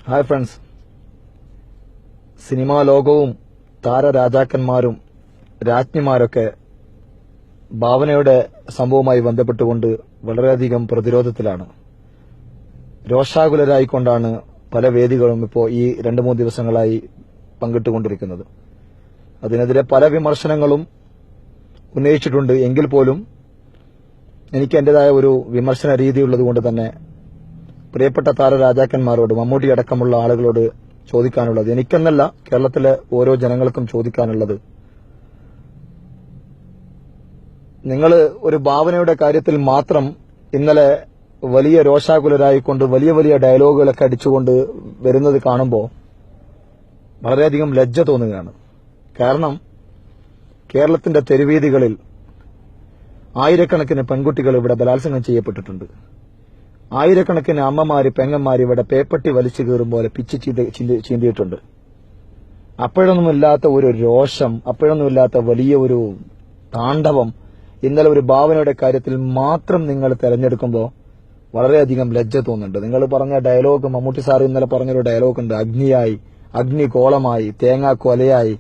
Hi friends, cinema ലോകവും താരരാജാക്കന്മാരും രാജ്ഞിമാരൊക്കെ ഭാവനയുടെ സംഭവവുമായി ബന്ധപ്പെട്ടുകൊണ്ട് വളരെയധികം പ്രതിരോധത്തിലാണ്. രോഷാകുലരായിക്കൊണ്ടാണ് പല വേദികളും ഇപ്പോൾ ഈ 2-3 ദിവസങ്ങളായി പങ്കിട്ടുകൊണ്ടിരിക്കുന്നത്. അതിനെതിരെ പല വിമർശനങ്ങളും ഉന്നയിച്ചിട്ടുണ്ട്. എങ്കിൽ പോലും എനിക്ക് എന്റേതായ ഒരു വിമർശന രീതി ഉള്ളതുകൊണ്ട് തന്നെ പ്രിയപ്പെട്ട താരരാജാക്കന്മാരോട്, മമ്മൂട്ടി അടക്കമുള്ള ആളുകളോട് ചോദിക്കാനുള്ളത്, എനിക്കെന്നല്ല കേരളത്തിലെ ഓരോ ജനങ്ങൾക്കും ചോദിക്കാനുള്ളത്, നിങ്ങൾ ഒരു ഭാവനയുടെ കാര്യത്തിൽ മാത്രം ഇന്നലെ വലിയ രോഷാകുലരായിക്കൊണ്ട് വലിയ വലിയ ഡയലോഗുകളൊക്കെ അടിച്ചുകൊണ്ട് വരുന്നത് കാണുമ്പോൾ വളരെയധികം ലജ്ജ തോന്നുകയാണ്. കാരണം കേരളത്തിന്റെ തെരുവീതികളിൽ ആയിരക്കണക്കിന് പെൺകുട്ടികൾ ഇവിടെ ബലാത്സംഗം ചെയ്യപ്പെട്ടിട്ടുണ്ട്. ആയിരക്കണക്കിന് അമ്മമാര്, പെങ്ങന്മാര് ഇവിടെ പേപ്പട്ടി വലിച്ചു കീറും പോലെ പിച്ച് ചീന്തിയിട്ടുണ്ട്. അപ്പോഴൊന്നുമില്ലാത്ത ഒരു രോഷം, അപ്പോഴൊന്നുമില്ലാത്ത വലിയ ഒരു താണ്ഡവം ഇന്നലെ ഒരു ഭാവനയുടെ കാര്യത്തിൽ മാത്രം നിങ്ങൾ തെരഞ്ഞെടുക്കുമ്പോൾ വളരെയധികം ലജ്ജ തോന്നുന്നുണ്ട്. നിങ്ങൾ പറഞ്ഞ ഡയലോഗ്, മമ്മൂട്ടി സാർ ഇന്നലെ പറഞ്ഞൊരു ഡയലോഗ് ഉണ്ട്, അഗ്നിയായി, അഗ്നികോളമായി, തേങ്ങാക്കൊലയായി.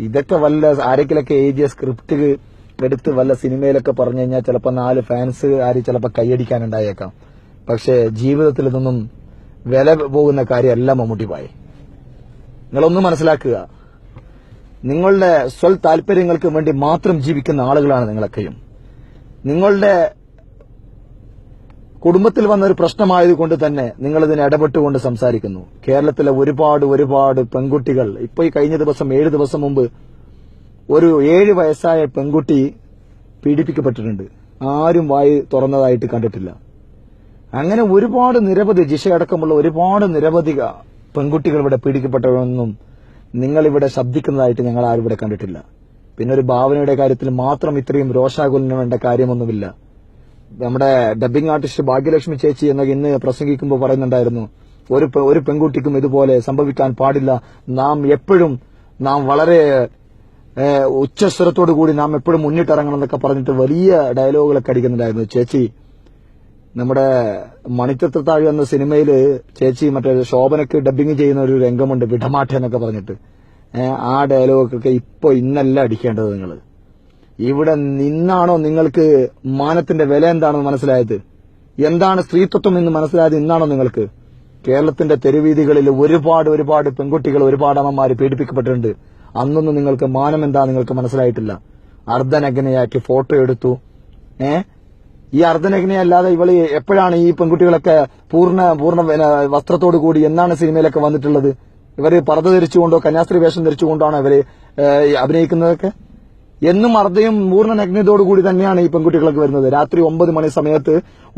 ഇതൊക്കെ വല്ല ആരെങ്കിലൊക്കെ എഴുതിയ സ്ക്രിപ്റ്റ് എടുത്ത് വല്ല സിനിമയിലൊക്കെ പറഞ്ഞു കഴിഞ്ഞാൽ ചിലപ്പോൾ 4 ഫാൻസ് ആര് ചിലപ്പോൾ കൈയടിക്കാനുണ്ടായേക്കാം. പക്ഷേ ജീവിതത്തിൽ ഇതൊന്നും വില പോകുന്ന കാര്യമല്ല മമ്മൂട്ടി ഭായ്. നിങ്ങളൊന്നും മനസ്സിലാക്കുക, നിങ്ങളുടെ സ്വൽ താല്പര്യങ്ങൾക്ക് വേണ്ടി മാത്രം ജീവിക്കുന്ന ആളുകളാണ് നിങ്ങളൊക്കെയും. നിങ്ങളുടെ കുടുംബത്തിൽ വന്ന ഒരു പ്രശ്നമായതുകൊണ്ട് തന്നെ നിങ്ങൾ ഇതിനെ ഇടപെട്ടുകൊണ്ട് സംസാരിക്കുന്നു. കേരളത്തിലെ ഒരുപാട് പെൺകുട്ടികൾ, ഇപ്പൊ ഈ കഴിഞ്ഞ ദിവസം 7 ദിവസം മുമ്പ് ഒരു 7 വയസ്സായ പെൺകുട്ടി പീഡിപ്പിക്കപ്പെട്ടിട്ടുണ്ട്. ആരും വായി തുറന്നതായിട്ട് കണ്ടിട്ടില്ല. അങ്ങനെ ഒരുപാട് നിരവധി, ജിഷയടക്കമുള്ള ഒരുപാട് നിരവധി പെൺകുട്ടികൾ ഇവിടെ പീഡിക്കപ്പെട്ടവരൊന്നും നിങ്ങളിവിടെ ശബ്ദിക്കുന്നതായിട്ട് ഞങ്ങൾ ആരും ഇവിടെ കണ്ടിട്ടില്ല. പിന്നെ ഒരു ഭാവനയുടെ കാര്യത്തിൽ മാത്രം ഇത്രയും രോഷാകുലനം വേണ്ട കാര്യമൊന്നുമില്ല. നമ്മുടെ ഡബ്ബിംഗ് ആർട്ടിസ്റ്റ് ഭാഗ്യലക്ഷ്മി ചേച്ചി ഇന്ന് പ്രസംഗിക്കുമ്പോൾ പറയുന്നുണ്ടായിരുന്നു, ഒരു പെൺകുട്ടിക്കും ഇതുപോലെ സംഭവിക്കാൻ പാടില്ല, നാം വളരെ ഉച്ചസ്വരത്തോടു കൂടി നാം എപ്പോഴും മുന്നിട്ടിറങ്ങണം എന്നൊക്കെ പറഞ്ഞിട്ട് വലിയ ഡയലോഗുകളൊക്കെ അടിക്കുന്നുണ്ടായിരുന്നു ചേച്ചി. നമ്മുടെ മണിച്ചിത്രത്താഴ് എന്ന സിനിമയില് ചേച്ചി മറ്റേ ശോഭനക്ക് ഡബ്ബിംഗ് ചെയ്യുന്ന ഒരു രംഗമുണ്ട്, വിടമാറ്റ എന്നൊക്കെ പറഞ്ഞിട്ട്. ആ ഡയലോഗൊക്കെ ഇന്നല്ല അടിക്കേണ്ടത്. നിങ്ങൾ ഇവിടെ നിന്നാണോ നിങ്ങൾക്ക് മാനത്തിന്റെ വില എന്താണെന്ന് മനസ്സിലായത്? എന്താണ് സ്ത്രീത്വം എന്ന് മനസ്സിലായത് ഇന്നാണോ നിങ്ങൾക്ക്? കേരളത്തിന്റെ തെരുവീതികളിൽ ഒരുപാട് പെൺകുട്ടികൾ, ഒരുപാട് അമ്മമാര് പീഡിപ്പിക്കപ്പെട്ടിട്ടുണ്ട്. അന്നൊന്നും നിങ്ങൾക്ക് മാനം എന്താ നിങ്ങൾക്ക് മനസ്സിലായിട്ടില്ല. അർദ്ധനഗ്നയാക്കി ഫോട്ടോ എടുത്തു. ഈ അർദ്ധനഗ്നയല്ലാതെ ഇവള് എപ്പോഴാണ് ഈ പെൺകുട്ടികളൊക്കെ പൂർണ്ണ വസ്ത്രത്തോടു കൂടി എന്നാണ് സിനിമയിലൊക്കെ വന്നിട്ടുള്ളത്? ഇവര് പർദ്ദ ധരിച്ചുകൊണ്ടോ കന്യാസ്ത്രീ വേഷം ധരിച്ചുകൊണ്ടാണോ ഇവര് അഭിനയിക്കുന്നതൊക്കെ? എന്നും അർദ്ധയും പൂർണ്ണ നഗ്നതയോടുകൂടി തന്നെയാണ് ഈ പെൺകുട്ടികളൊക്കെ വരുന്നത്. രാത്രി 9 മണി സമയത്ത്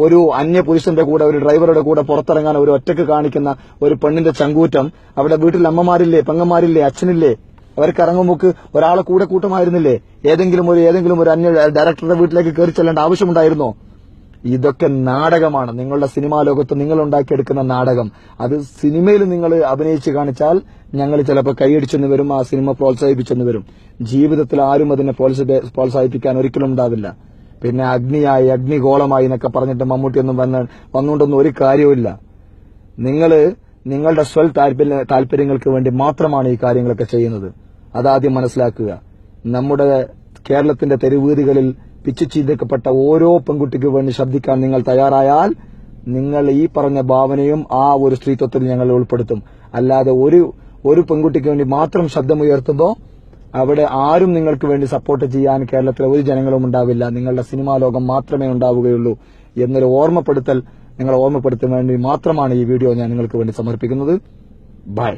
ഒരു അന്യ പുരുഷന്റെ കൂടെ, ഒരു ഡ്രൈവറുടെ കൂടെ പുറത്തിറങ്ങാൻ ഒരു ഒറ്റക്ക് കാണിക്കുന്ന ഒരു പെണ്ണിന്റെ ചങ്കൂറ്റം അവിടെ വീട്ടിൽ അമ്മമാരില്ലേ, പെങ്ങന്മാരില്ലേ, അച്ഛനില്ലേ? അവർക്ക് ഇറങ്ങുമ്പോൾ ഒരാളെ കൂടെ കൂട്ടമായിരുന്നില്ലേ? ഏതെങ്കിലും ഒരു അന്യ ഡയറക്ടറുടെ വീട്ടിലേക്ക് കയറി ചെല്ലേണ്ട ആവശ്യമുണ്ടായിരുന്നോ? ഇതൊക്കെ നാടകമാണ്. നിങ്ങളുടെ സിനിമാ ലോകത്ത് നിങ്ങൾ ഉണ്ടാക്കിയെടുക്കുന്ന നാടകം. അത് സിനിമയിൽ നിങ്ങൾ അഭിനയിച്ച് കാണിച്ചാൽ ഞങ്ങൾ ചിലപ്പോൾ കൈയടിച്ചെന്ന് വരും, ആ സിനിമ പ്രോത്സാഹിപ്പിച്ചെന്ന് വരും. ജീവിതത്തിൽ ആരും അതിനെ പ്രോത്സാഹിപ്പിക്കാൻ ഒരിക്കലും ഉണ്ടാവില്ല. പിന്നെ അഗ്നിയായി, അഗ്നിഗോളമായി എന്നൊക്കെ പറഞ്ഞിട്ട് മമ്മൂട്ടിയൊന്നും വന്നുകൊണ്ടൊന്നും ഒരു കാര്യവുമില്ല. നിങ്ങളുടെ സ്വൽ താല്പര്യങ്ങൾക്ക് വേണ്ടി മാത്രമാണ് ഈ കാര്യങ്ങളൊക്കെ ചെയ്യുന്നത്. അതാദ്യം മനസ്സിലാക്കുക. നമ്മുടെ കേരളത്തിന്റെ തെരുവീതികളിൽ പിച്ചു ചീന്തിക്കപ്പെട്ട ഓരോ പെൺകുട്ടിക്ക് വേണ്ടി ശബ്ദിക്കാൻ നിങ്ങൾ തയ്യാറായാൽ നിങ്ങൾ ഈ പറഞ്ഞ ഭാവനയും ആ ഒരു സ്ത്രീത്വത്തിൽ ഞങ്ങൾ ഉൾപ്പെടുത്തും. അല്ലാതെ ഒരു പെൺകുട്ടിക്ക് വേണ്ടി മാത്രം ശബ്ദമുയർത്തുമ്പോൾ അവിടെ ആരും നിങ്ങൾക്ക് വേണ്ടി സപ്പോർട്ട് ചെയ്യാൻ കേരളത്തിലെ ഒരു ജനങ്ങളും ഉണ്ടാവില്ല. നിങ്ങളുടെ സിനിമാ ലോകം മാത്രമേ ഉണ്ടാവുകയുള്ളൂ എന്നൊരു ഓർമ്മപ്പെടുത്താൻ വേണ്ടി മാത്രമാണ് ഈ വീഡിയോ ഞാൻ നിങ്ങൾക്ക് വേണ്ടി സമർപ്പിക്കുന്നത്. ബൈ.